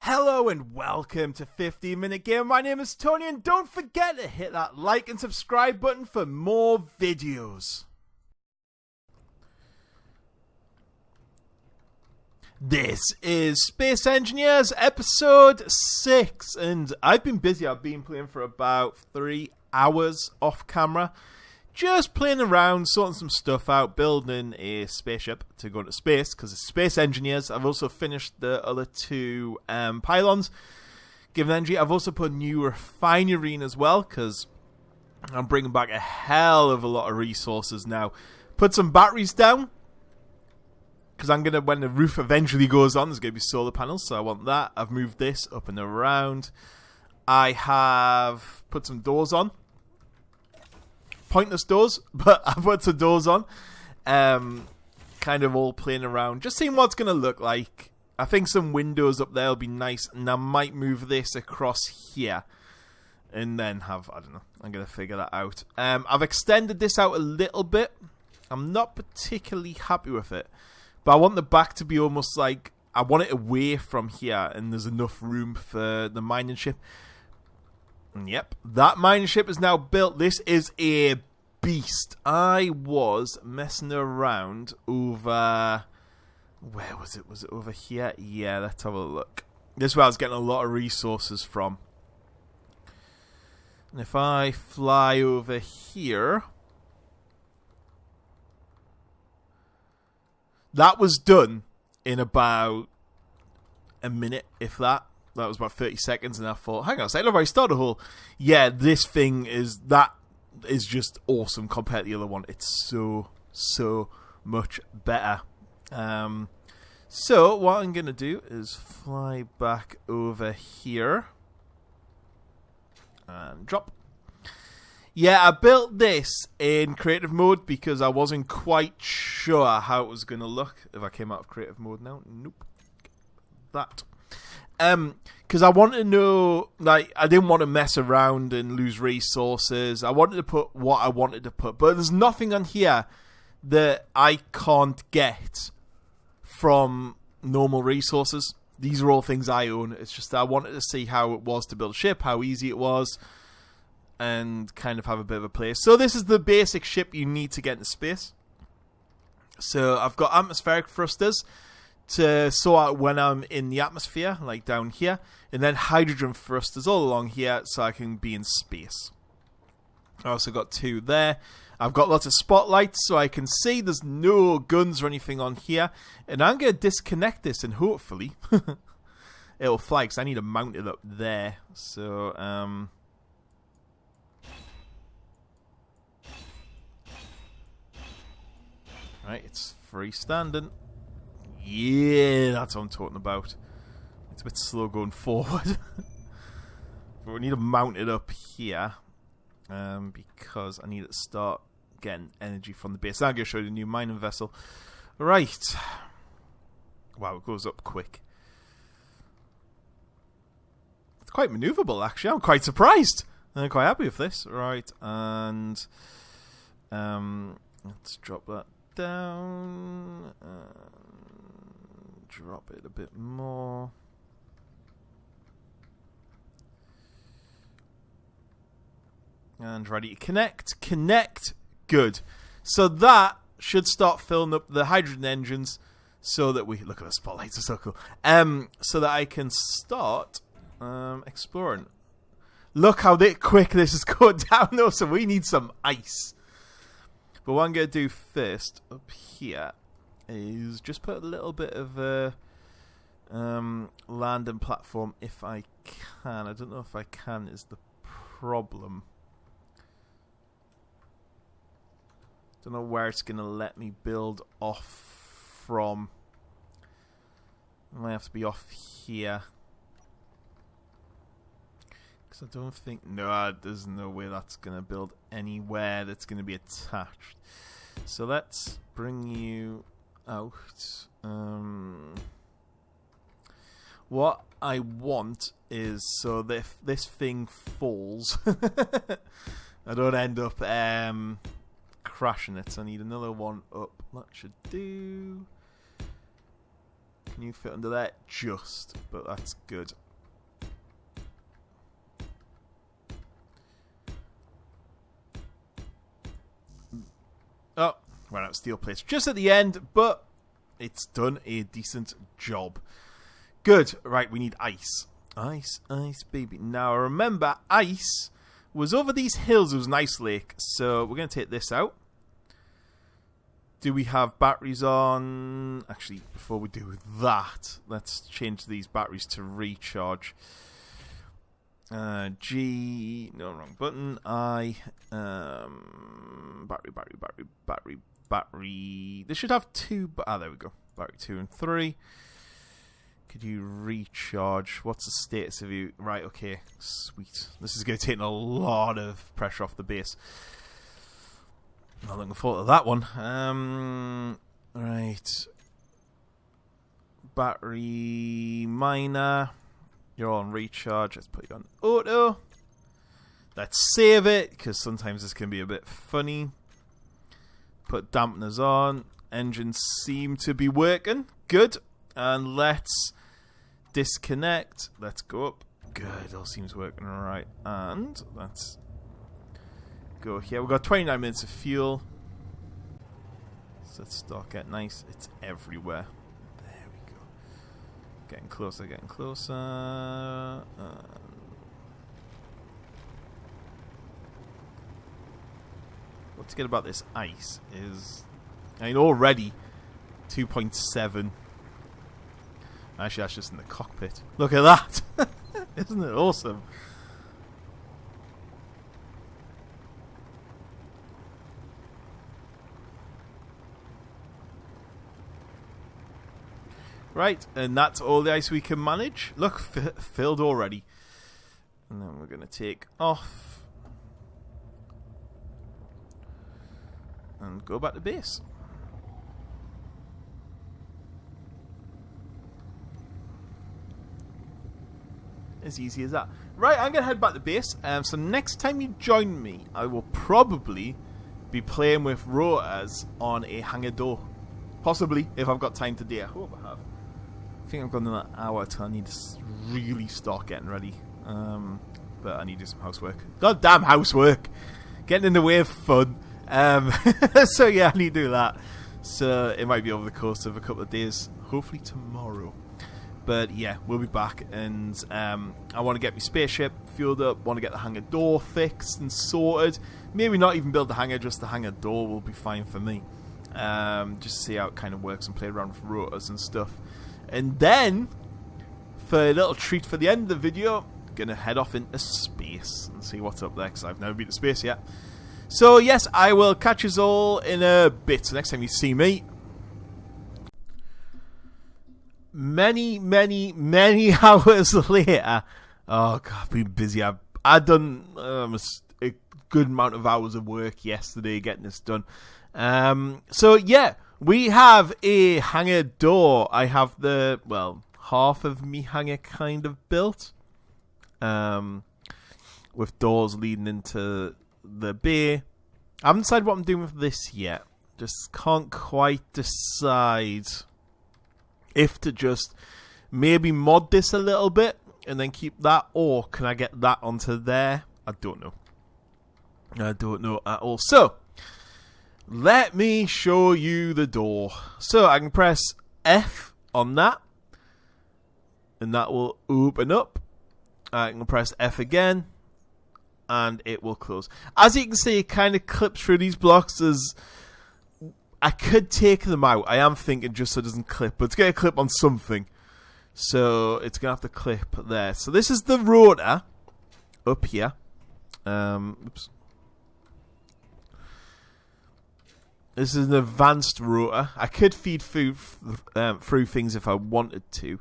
Hello and welcome to 15 Minute Game. My name is Tony and don't forget to hit that like and subscribe button for more videos. This is Space Engineers episode 6 and I've been busy. I've been playing for about 3 hours off camera. Just playing around, sorting some stuff out, building a spaceship to go to space, because it's Space Engineers. I've also finished the other 2 pylons, given energy. I've also put a new Refinery in as well, because I'm bringing back a hell of a lot of resources now. Put some batteries down, because I'm going to, when the roof eventually goes on, there's going to be solar panels, so I want that. I've moved this up and around. I have put some doors on. Pointless doors, but I put some doors on. Kind of all playing around, just seeing what it's going to look like. I think some windows up there will be nice, and I might move this across here. And then have, I don't know, I'm going to figure that out. I've extended this out a little bit. I'm not particularly happy with it. But I want the back to be almost like, I want it away from here, and there's enough room for the mining ship. Yep, that mining ship is now built. This is a beast. I was messing around over... Where was it? Was it over here? Yeah, let's have a look. This is where I was getting a lot of resources from. And if I fly over here... That was done in about a minute, if that. That was about 30 seconds, and I thought, hang on a second, I've already started a hole. Yeah, this thing is just awesome compared to the other one. It's so much better. So, what I'm going to do is fly back over here. And drop. Yeah, I built this in creative mode because I wasn't quite sure how it was going to look. If I came out of creative mode now, nope. That. Because I wanted to know, like, I didn't want to mess around and lose resources. I wanted to put what I wanted to put, but there's nothing on here that I can't get from normal resources. These are all things I own. It's just that I wanted to see how it was to build a ship, how easy it was, and kind of have a bit of a play. So this is the basic ship you need to get into space. So I've got atmospheric thrusters to sort out when I'm in the atmosphere, like down here, and then hydrogen thrusters all along here so I can be in space. I also got 2 there. I've got lots of spotlights so I can see there's no guns or anything on here, and I'm going to disconnect this and hopefully it'll fly because I need to mount it up there. So, right, it's freestanding. Yeah, that's what I'm talking about. It's a bit slow going forward. But we need to mount it up here. Because I need to start getting energy from the base. I'm going to show you the new mining vessel. Right. Wow, it goes up quick. It's quite maneuverable, actually. I'm quite surprised. I'm quite happy with this. Right, and... let's drop that down. Drop it a bit more. And ready to connect. Connect. Good. So that should start filling up the hydrogen engines so that we... Look at the spotlights, are so cool. So that I can start exploring. Look how quick this is going down though, so we need some ice. But what I'm going to do first up here is just put a little bit of a landing platform if I can. I don't know if I can is the problem. Don't know where it's going to let me build off from. I might have to be off here. Because I don't think... No, there's no way that's going to build anywhere that's going to be attached. So let's bring you out. What I want is so that if this thing falls, I don't end up crashing it. So I need another one up. That should do. Can you fit under there? Just, but that's good. Oh, ran out of steel plates just at the end, but it's done a decent job. Good. Right, we need ice. Ice, ice, baby. Now, remember, ice was over these hills. It was an ice lake, so we're going to take this out. Do we have batteries on? Actually, before we do that, let's change these batteries to recharge. G, no, wrong button. I, battery. This should have two, there we go. Battery 2 and 3. Could you recharge? What's the status of you? Right, okay, sweet. This is going to take a lot of pressure off the base. Not looking forward to that one. Right. Battery miner. You're on recharge. Let's put you on auto. Let's save it, because sometimes this can be a bit funny. Put dampeners on. Engines seem to be working. Good. And let's disconnect. Let's go up. Good. All seems working alright. And let's go here. We've got 29 minutes of fuel. So let's start getting nice. It's everywhere. There we go. Getting closer, getting closer. What's good about this ice is, I mean, already 2.7. Actually, that's just in the cockpit. Look at that. Isn't it awesome? Right, and that's all the ice we can manage. Look, filled already. And then we're going to take off. And go back to base. As easy as that. Right, I'm going to head back to base. So next time you join me, I will probably be playing with rotors on a hangar door. Possibly, if I've got time today. I hope I have. I think I've got another hour till I need to really start getting ready. But I need to do some housework. Goddamn housework! Getting in the way of fun. So yeah, I need to do that. So it might be over the course of a couple of days. Hopefully tomorrow. But yeah, we'll be back. And I want to get my spaceship fueled up. Want to get the hangar door fixed and sorted. Maybe not even build the hangar, just the hangar door will be fine for me. Just see how it kind of works and play around with rotors and stuff. And then, for a little treat for the end of the video, gonna head off into space and see what's up there, because I've never been to space yet. So yes, I will catch us all in a bit. So next time you see me, many hours later. Oh god, I've been busy. I've done a good amount of hours of work yesterday getting this done. So yeah, we have a hangar door. I have the, well, half of me hangar kind of built, with doors leading into the bay. I haven't decided what I'm doing with this yet. Just can't quite decide if to just maybe mod this a little bit and then keep that, or can I get that onto there? I don't know. I don't know at all. So let me show you the door. So I can press F on that, and that will open up. I can press F again, and it will close. As you can see, it kind of clips through these blocks. As I could take them out. I am thinking just so it doesn't clip, but it's going to clip on something. So it's going to have to clip there. So this is the rotor up here. Oops. This is an advanced rotor. I could feed food through things if I wanted to.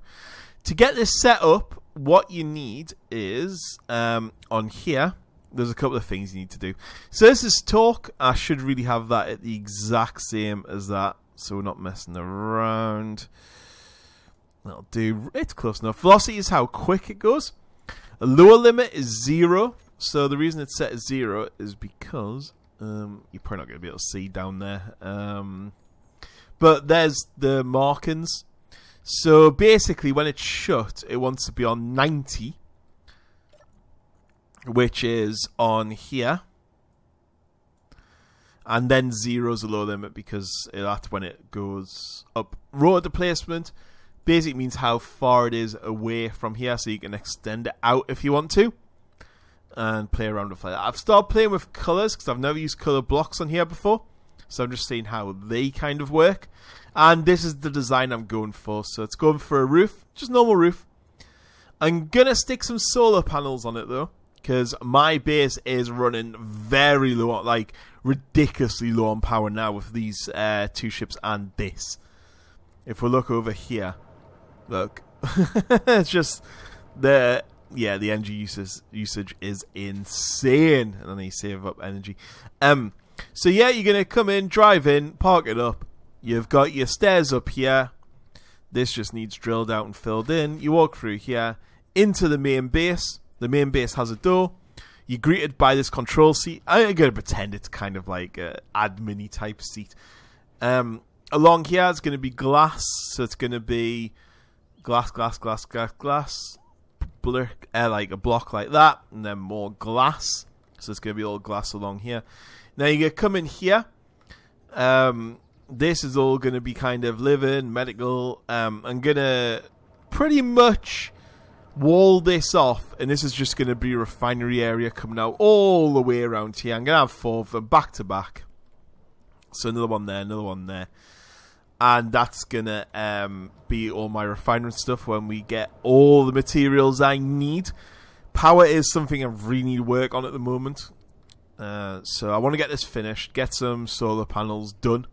To get this set up, what you need is, on here, there's a couple of things you need to do. So this is torque. I should really have that at the exact same as that, so we're not messing around. That'll do. It's close enough. Velocity is how quick it goes. A lower limit is 0. So the reason it's set as 0 is because you're probably not going to be able to see down there. But there's the markings. So basically, when it's shut, it wants to be on 90, which is on here. And then 0 is the low limit because that's when it goes up. Rotor displacement basically means how far it is away from here, so you can extend it out if you want to. And play around with that. I've started playing with colours because I've never used colour blocks on here before. So I'm just seeing how they kind of work. And this is the design I'm going for. So it's going for a roof, just normal roof. I'm going to stick some solar panels on it though, because my base is running very low, like ridiculously low on power now with these 2 ships and this. If we look over here, look, it's just the energy usage is insane, and then you save up energy. So yeah, you're gonna come in, drive in, park it up. You've got your stairs up here. This just needs drilled out and filled in. You walk through here into the main base. The main base has a door. You're greeted by this control seat. I'm gonna pretend it's kind of like a admin-y type seat. Along here it's gonna be glass, so it's gonna be glass, like a block like that, and then more glass. So it's gonna be all glass along here. Now you're gonna come in here. This is all gonna be kind of living, medical. I'm gonna pretty much wall this off, and this is just gonna be a refinery area coming out all the way around here. I'm gonna have 4 of them back to back. So another one there. And that's gonna be all my refinery stuff when we get all the materials I need. Power is something I really need to work on at the moment. So I want to get this finished, get some solar panels done.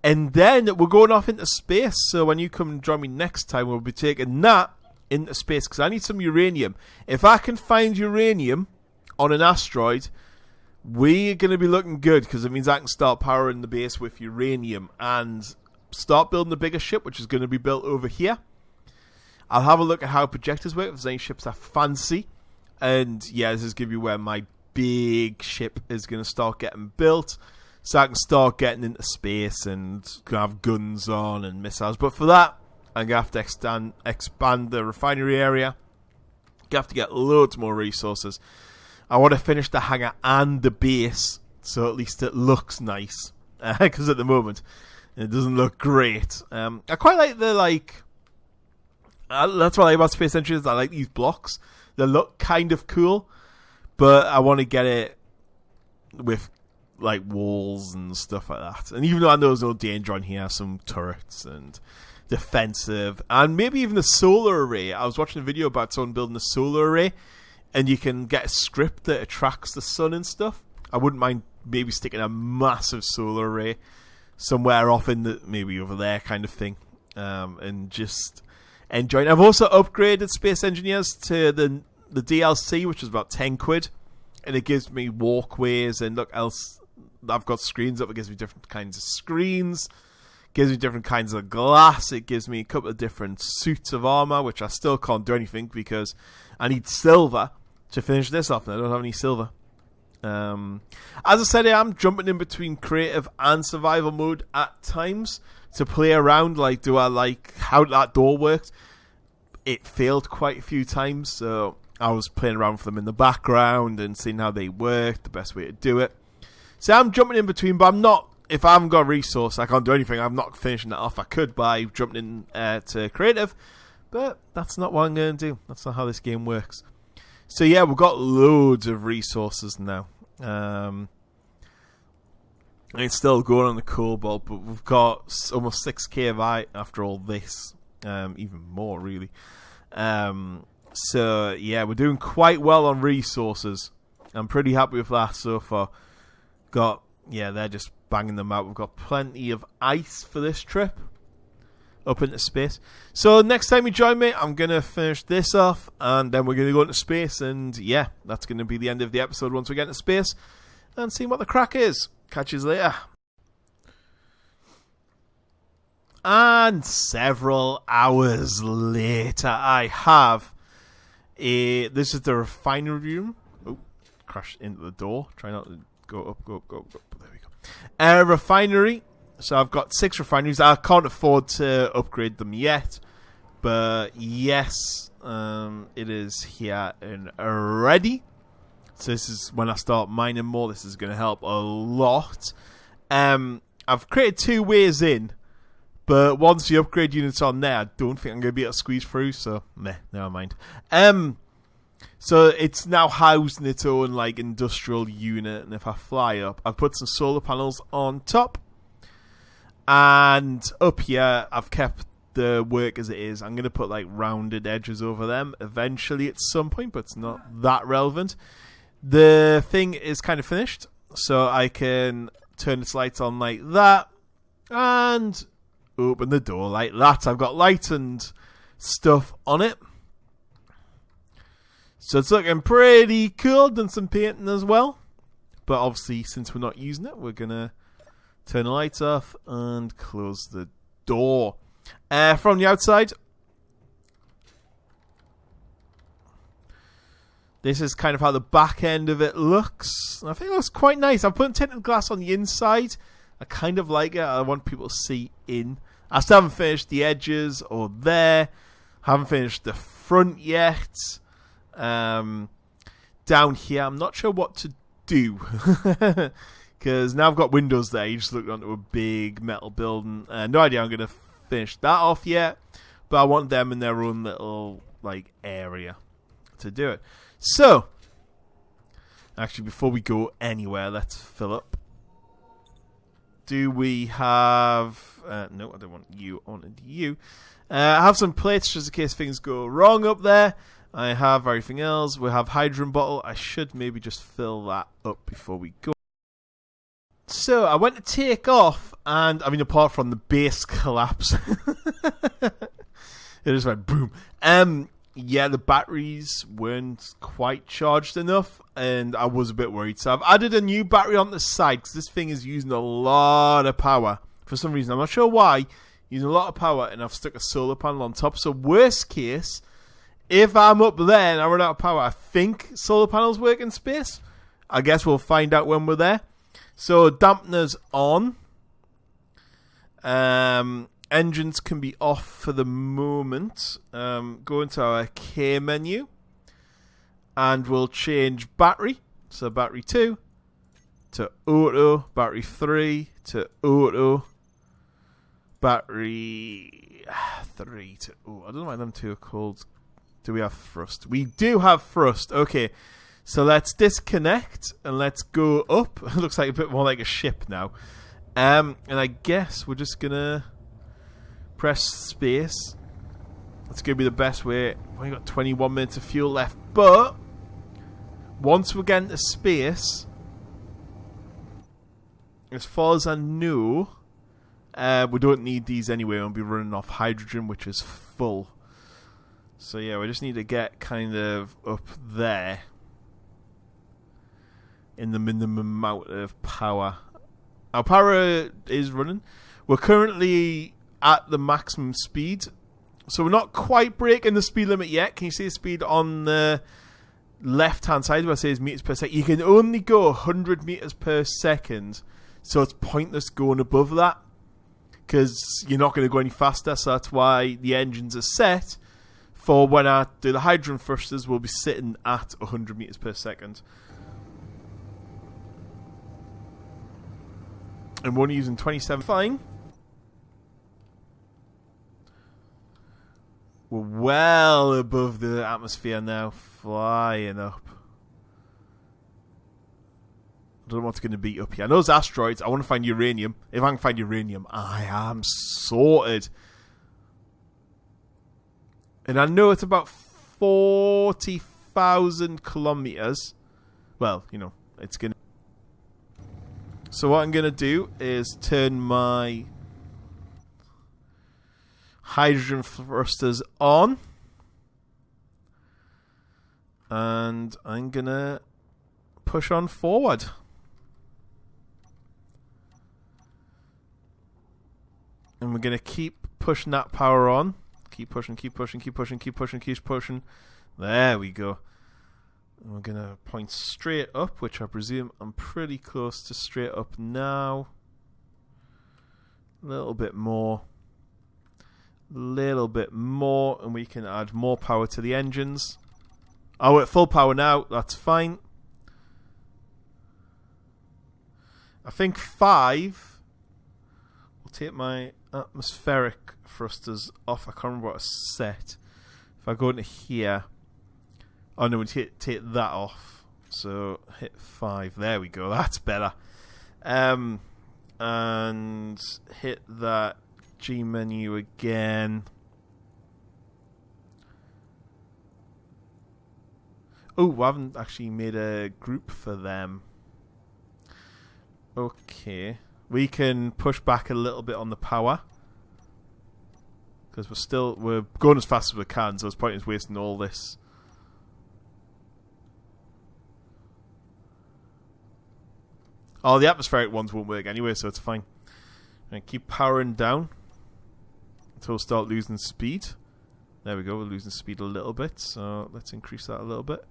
And then we're going off into space. So when you come and join me next time, we'll be taking that into space, because I need some uranium. If I can find uranium on an asteroid, we're going to be looking good, because it means I can start powering the base with uranium and start building the bigger ship, which is going to be built over here. I'll have a look at how projectors work, if there's any ships I fancy. And yeah, this is going to be where my big ship is going to start getting built, so I can start getting into space and have guns on and missiles. But for that, I'm going to have to expand the refinery area. You have to get loads more resources. I want to finish the hangar and the base, so at least it looks nice. Because at the moment, it doesn't look great. I quite like the, that's what I like about Space Engineers. I like these blocks. They look kind of cool, but I want to get it with, walls and stuff like that. And even though I know there's no danger on here, some turrets and defensive, and maybe even the solar array. I was watching a video about someone building a solar array, and you can get a script that attracts the sun and stuff. I wouldn't mind maybe sticking a massive solar array somewhere off in maybe over there kind of thing, and just enjoying. I've also upgraded Space Engineers to the DLC, which is about 10 quid, and it gives me walkways and I've got screens up. It gives me different kinds of screens, gives me different kinds of glass. It gives me a couple of different suits of armor, which I still can't do anything because I need silver to finish this off, and I don't have any silver. As I said, I am jumping in between creative and survival mode at times to play around. Do I like how that door worked? It failed quite a few times, so I was playing around with them in the background and seeing how they worked, the best way to do it. So I'm jumping in between, but I'm not. If I haven't got a resource, I can't do anything. I'm not finishing that off. I could by jumping in to creative, but that's not what I'm going to do. That's not how this game works. So yeah, we've got loads of resources now. It's still going on the cobalt, but we've got almost 6k of I after all this. Even more, really. So yeah, we're doing quite well on resources. I'm pretty happy with that so far. They're just banging them out. We've got plenty of ice for this trip up into space. So next time you join me, I'm going to finish this off, and then we're going to go into space, and yeah, that's going to be the end of the episode once we get into space and see what the crack is. Catch you later. And several hours later, I have this is the refinery room. Oh, crashed into the door. Try not to go up. There we go. Refinery. So I've got 6 refineries. I can't afford to upgrade them yet. But yes, it is here and ready. So this is when I start mining more. This is going to help a lot. I've created 2 ways in, but once the upgrade unit's on there, I don't think I'm going to be able to squeeze through. So meh, never mind. So it's now housed in its own like industrial unit, and if I fly up, I've put some solar panels on top, and up here I've kept the work as it is. I'm going to put like rounded edges over them eventually at some point, but it's not that relevant. The thing is kind of finished, so I can turn its lights on like that and open the door like that. I've got light and stuff on it, so it's looking pretty cool. Done some painting as well, but obviously since we're not using it, we're gonna turn the lights off and close the door. From the outside, this is kind of how the back end of it looks. I think it looks quite nice. I've put tinted glass on the inside. I kind of like it. I want people to see in. I still haven't finished the edges or there. Haven't finished the front yet. Down here, I'm not sure what to do. Because now I've got windows there. You just look onto a big metal building. No idea I'm going to finish that off yet. But I want them in their own little like area to do it. So, actually, before we go anywhere, let's fill up. Do we have... no, I don't want you. I wanted you. I have some plates just in case things go wrong up there. I have everything else. We have hydrogen bottle. I should maybe just fill that up before we go. So, I went to take off, and, I mean, apart from the base collapse, it just went boom. Yeah, the batteries weren't quite charged enough, and I was a bit worried. So I've added a new battery on the side, because this thing is using a lot of power. For some reason, I'm not sure why, using a lot of power, and I've stuck a solar panel on top. So worst case, if I'm up there and I run out of power, I think solar panels work in space. I guess we'll find out when we're there. So dampeners on. Engines can be off for the moment. Go into our K menu and we'll change battery. So battery 2 to auto, battery 3 to auto, battery 3 to... Oh, I don't know why them two are called. Do we have thrust? We do have thrust. Okay, so let's disconnect and let's go up. It looks like a bit more like a ship now. And I guess we're just going to press space. That's going to be the best way. We've only got 21 minutes of fuel left. But once we get into space, as far as I know, we don't need these anyway. We'll be running off hydrogen, which is full. So yeah, we just need to get kind of up there in the minimum amount of power. Our power is running. We're currently at the maximum speed, so we're not quite breaking the speed limit yet. Can you see the speed on the left hand side where it says meters per second? You can only go 100 meters per second, so it's pointless going above that because you're not going to go any faster. So that's why the engines are set for when I do the hydrogen thrusters. We'll be sitting at 100 meters per second. And we're only using 27. Fine. We're well above the atmosphere now, flying up. I don't know what's going to be up here. I know there's asteroids. I want to find uranium. If I can find uranium, I am sorted. And I know it's about 40,000 kilometers. Well, you know, it's going to... So what I'm going to do is turn my hydrogen thrusters on. And I'm going to push on forward. And we're going to keep pushing that power on. Keep pushing, keep pushing, keep pushing, keep pushing, keep pushing. There we go. And we're going to point straight up, which I presume I'm pretty close to straight up now. A little bit more. little bit more, and we can add more power to the engines. Oh, we're at full power now. That's fine. I think 5 will take my atmospheric thrusters off. I can't remember what I set. If I go into here, oh no, we take that off. So hit 5. There we go. That's better. And hit that G menu again. Oh, I haven't actually made a group for them. Okay. We can push back a little bit on the power. Because we're going as fast as we can, so it's pointless wasting all this. Oh, the atmospheric ones won't work anyway, so it's fine. And keep powering down until we start losing speed. There we go, we're losing speed a little bit, so let's increase that a little bit.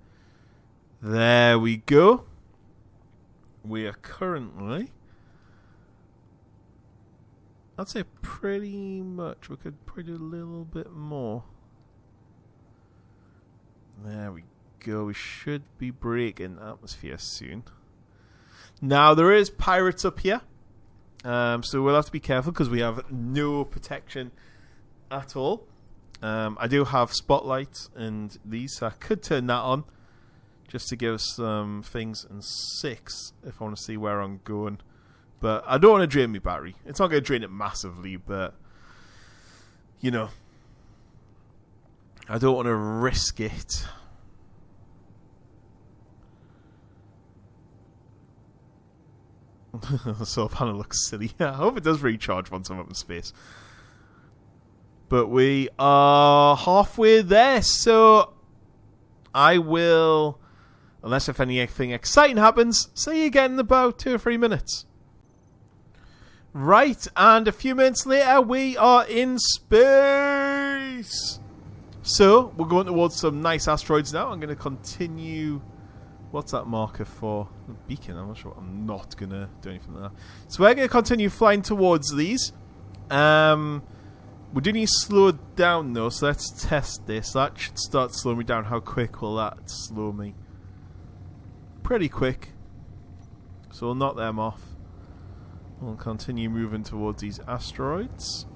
There we go. We are currently, I'd say pretty much, we could probably do a little bit more. There we go, we should be breaking atmosphere soon. Now there is pirates up here, so we'll have to be careful because we have no protection at all. I do have spotlights and these, so I could turn that on just to give us some things, and 6 if I want to see where I'm going. But I don't want to drain my battery. It's not going to drain it massively, but you know, I don't want to risk it. The solar panel looks silly. I hope it does recharge once I'm up in space. But we are halfway there, so I will, unless if anything exciting happens, see you again in about 2 or 3 minutes. Right, and a few minutes later, we are in space. So, we're going towards some nice asteroids now. I'm going to continue. What's that marker for? A beacon, I'm not sure. I'm not going to do anything like that. So, we're going to continue flying towards these. We do need to slow it down, though, so let's test this. That should start slowing me down. How quick will that slow me? Pretty quick. So, we'll knock them off. We'll continue moving towards these asteroids.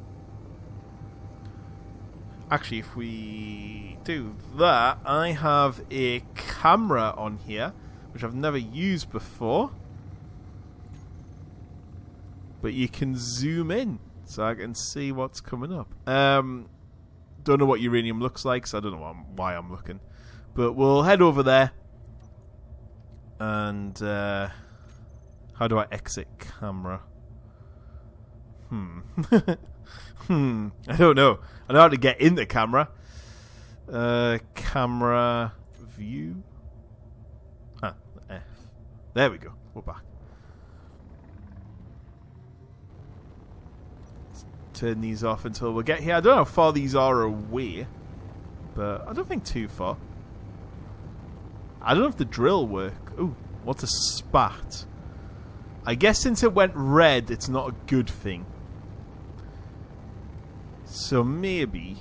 Actually, if we do that, I have a camera on here, which I've never used before. But you can zoom in, so I can see what's coming up. Don't know what uranium looks like, so I don't know why I'm looking. But we'll head over there. And, how do I exit camera? I don't know. I know how to get in the camera. Camera view. Ah, F. There we go. We're back. Let's turn these off until we get here. I don't know how far these are away, but I don't think too far. I don't know if the drill work. Ooh, what's a spat? I guess since it went red, it's not a good thing. So maybe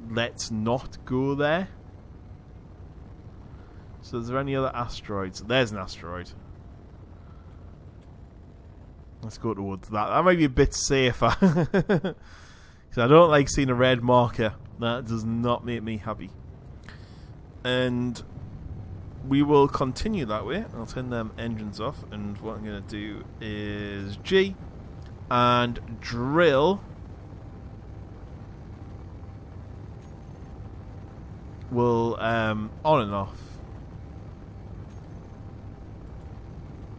let's not go there. So is there any other asteroids? There's an asteroid. Let's go towards that. That might be a bit safer. Because I don't like seeing a red marker. That does not make me happy. And we will continue that way. I'll turn them engines off. And what I'm going to do is G. And drill will on and off.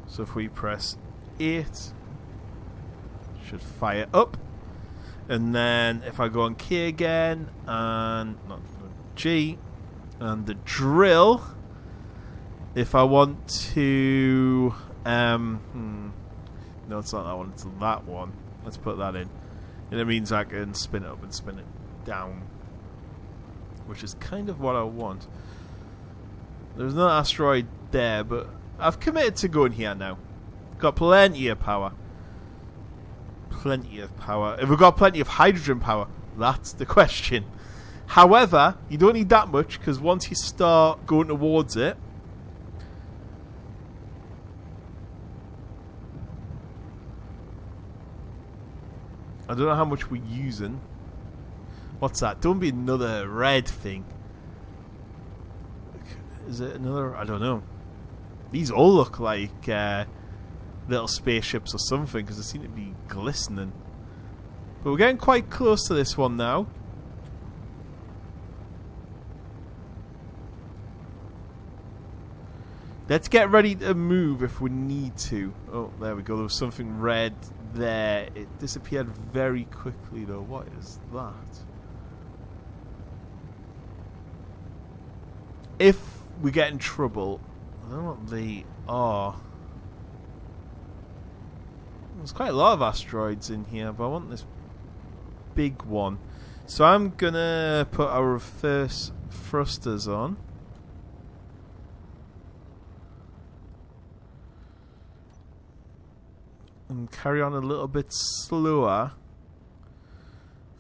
So if we press 8, should fire up. And then if I go on K again and not G and the drill, if I want to no, it's not that one, it's that one. Let's put that in. And it means I can spin it up and spin it down. Which is kind of what I want. There's no asteroid there, but I've committed to going here now. Got plenty of power. plenty of power. If we've got plenty of hydrogen power, that's the question. However, you don't need that much, because once you start going towards it, I don't know how much we're using. What's that? Don't be another red thing. Is it another? I don't know. These all look like little spaceships or something, because they seem to be glistening. But we're getting quite close to this one now. Let's get ready to move if we need to. Oh, there we go. There was something red there. It disappeared very quickly, though. What is that? If we get in trouble, I don't know what they are. There's quite a lot of asteroids in here, but I want this big one. So I'm gonna put our reverse thrusters on. And carry on a little bit slower.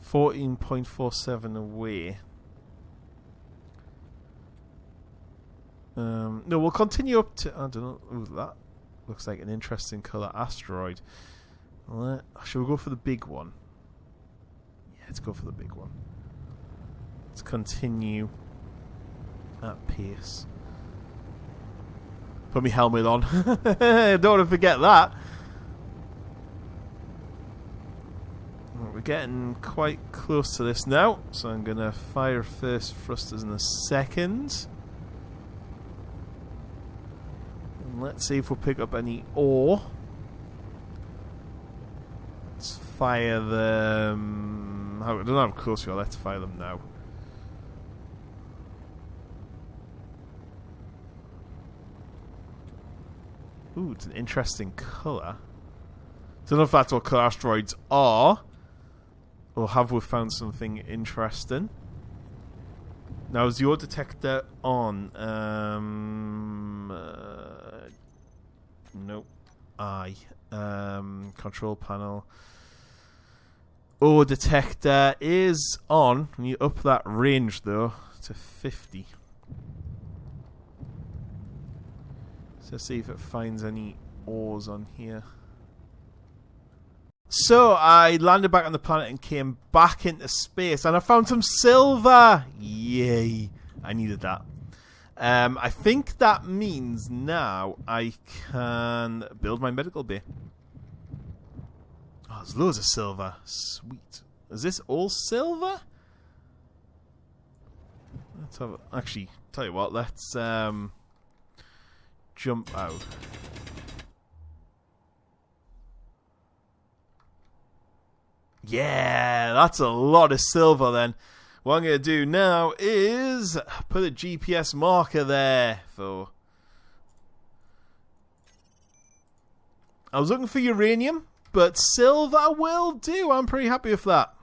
14.47 away. No, we'll continue up to... I don't know. Ooh, that looks like an interesting colour asteroid. Shall we go for the big one? Yeah, let's go for the big one. Let's continue at pace. Put my helmet on. I don't want to forget that. We're getting quite close to this now, so I'm going to fire first thrusters in a second. And let's see if we'll pick up any ore. Let's fire them. I don't know how close we are, let's fire them now. Ooh, it's an interesting colour. Don't know if that's what colour asteroids are. Or have we found something interesting? Now, is your detector on? Nope. Control panel. Oh, detector is on. When you up that range, though, to 50. So let's see if it finds any ores on here. So, I landed back on the planet and came back into space, and I found some silver! Yay! I needed that. I think that means now I can build my medical bay. Oh, there's loads of silver. Sweet. Is this all silver? Let's have actually, tell you what, let's jump out. Yeah, that's a lot of silver then. What I'm going to do now is put a GPS marker there for... I was looking for uranium, but silver will do. I'm pretty happy with that.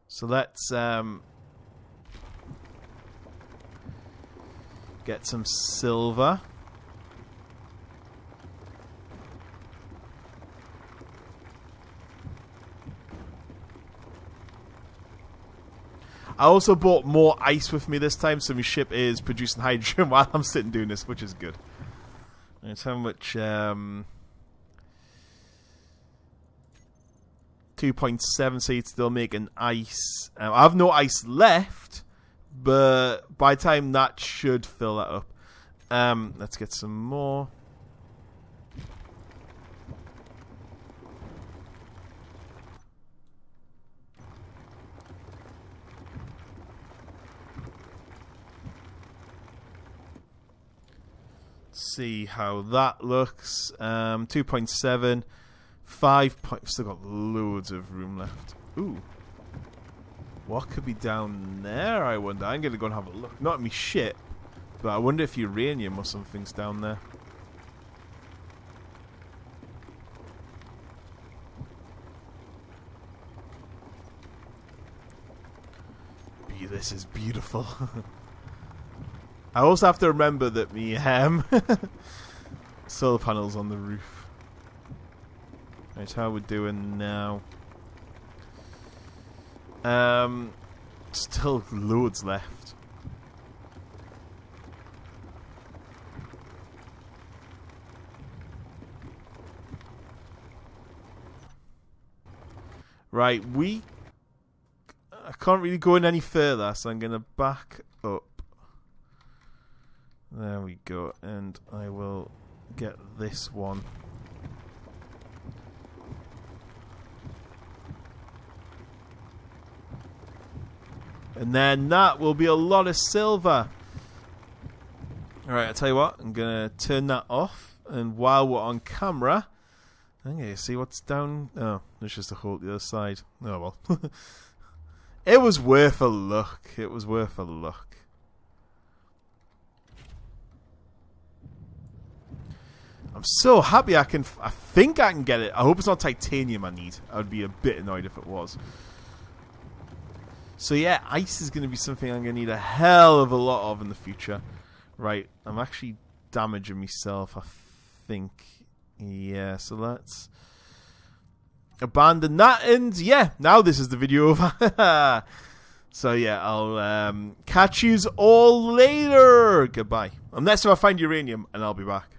So let's get some silver. I also bought more ice with me this time, so my ship is producing hydrogen while I'm sitting doing this, which is good. That's how much... 2.7, so you'd still making ice. I have no ice left, but by the time that should fill that up. Let's get some more. See how that looks. 2.7, 5. Still got loads of room left. Ooh, what could be down there? I wonder. I'm gonna go and have a look. Not at me shit, but I wonder if uranium or something's down there. This is beautiful. I also have to remember that me solar panels on the roof. Right, how we doing now? Still loads left. Right, I can't really go in any further, so I'm gonna back up. There we go, and I will get this one. And then that will be a lot of silver. Alright, I'll tell you what, I'm going to turn that off. And while we're on camera, I'm going to see what's down. Oh, there's just a hole at the other side. Oh, well. It was worth a look. It was worth a look. I'm so happy I think I can get it. I hope it's not titanium I need. I would be a bit annoyed if it was. So yeah, ice is going to be something I'm going to need a hell of a lot of in the future. Right, I'm actually damaging myself, I think. Yeah, so let's abandon that. And yeah, now this is the video over. So yeah, I'll catch yous all later. Goodbye. Unless I find uranium, and I'll be back.